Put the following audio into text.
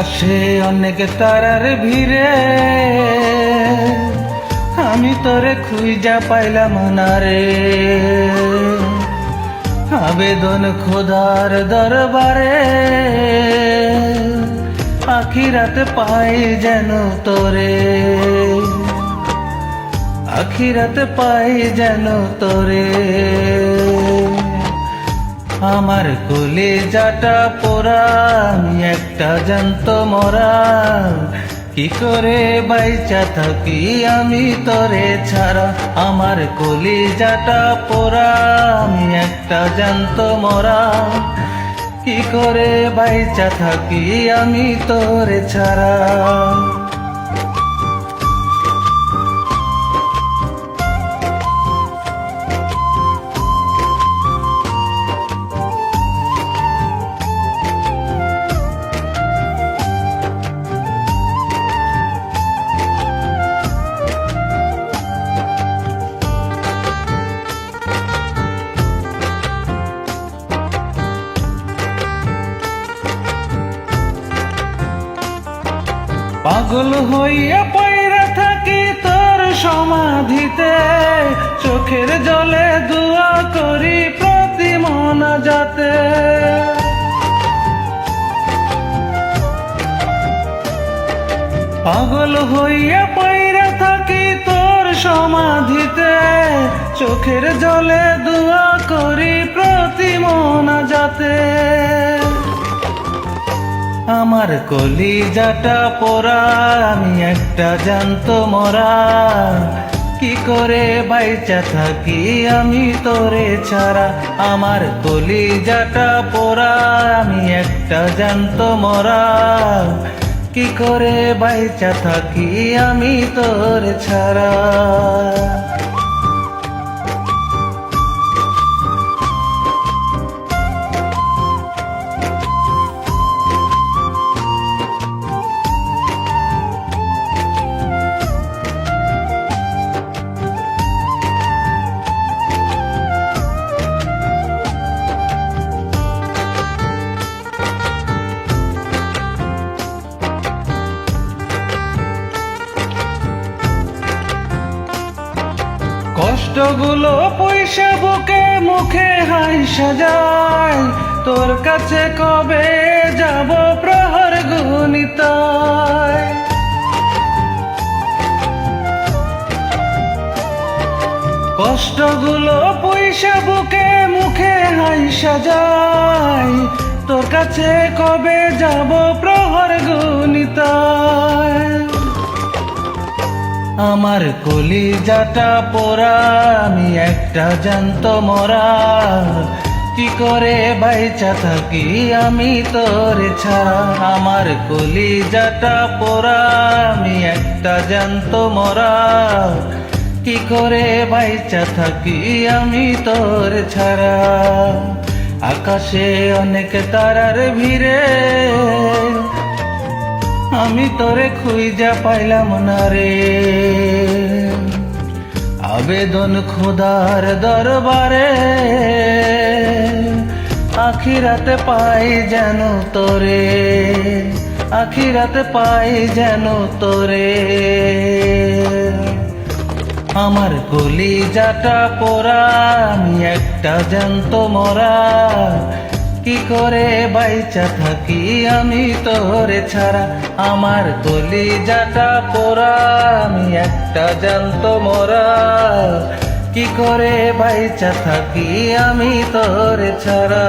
আকাশে অনেক তারার ভিড়ে আমি তোরে খুঁজা পাইলাম না রে। আবেদন খোদার দরবারে আখিরাত পাই যেন তোরে, আখিরাত পাই যেন তোরে। আমার কলিজাটা পোড়া, আমি একটা জ্যান্ত মরা, কি করে বাইচা থাকি আমি তোরে ছাড়া। আমার কলিজাটা পোড়া, আমি একটা জ্যান্ত মরা, কি করে বাইচা থাকি আমি তোরে ছাড়া। পাগল হইয়া পয়রা থাকি তোর সমাধিতে, চোখের জলে দোয়া করি প্রতি মোনাজাতে। পাগল হইয়া পয়রা থাকি তোর সমাধিতে, চোখের জলে দোয়া করি প্রতি মোনাজাতে। আমার কলিজাটা পোড়া, আমি একটা জ্যান্ত মরা, কি করে বাইচা থাকি আমি তোরে ছাড়া। আমার কলিজাটা পোড়া, আমি একটা জ্যান্ত মরা, কি করে বাইচা থাকি আমি তোরে ছাড়া। কষ্টগুলো পয়সা বুকে মুখে হাসা যায়, তোর কাছে কবে যাব প্রহর গুনিতায়। কষ্টগুলো পয়সা বুকে মুখে হাসা যায়, তোর কাছে কবে যাব প্রহর গুনিতায়। আমার কলিজাটা পোড়া, আমি একটা জ্যান্ত মরা, কি করে বাইচা থাকি আমি তোরে ছাড়া। আমার কলিজাটা পোড়া, আমি একটা জ্যান্ত মরা, কি করে বাইচা থাকি আমি তোরে ছাড়া। আকাশে অনেক তারার ভিড়ে আমি তোরে খুঁজা পাইলাম না রে। আবেদন খোদার দরবারে আখিরাত পাই যেন তোরে, আখিরাত পাই যেন তোরে। আমার কলিজাটা পোড়া, আমি একটা জ্যান্ত মরা, কি করে বাইচা থাকি আমি তোরে ছাড়া। আমার কলিজাটা পোড়া, আমি একটা জ্যান্ত মরা, কি করে বাইচা থাকি আমি তোরে ছাড়া।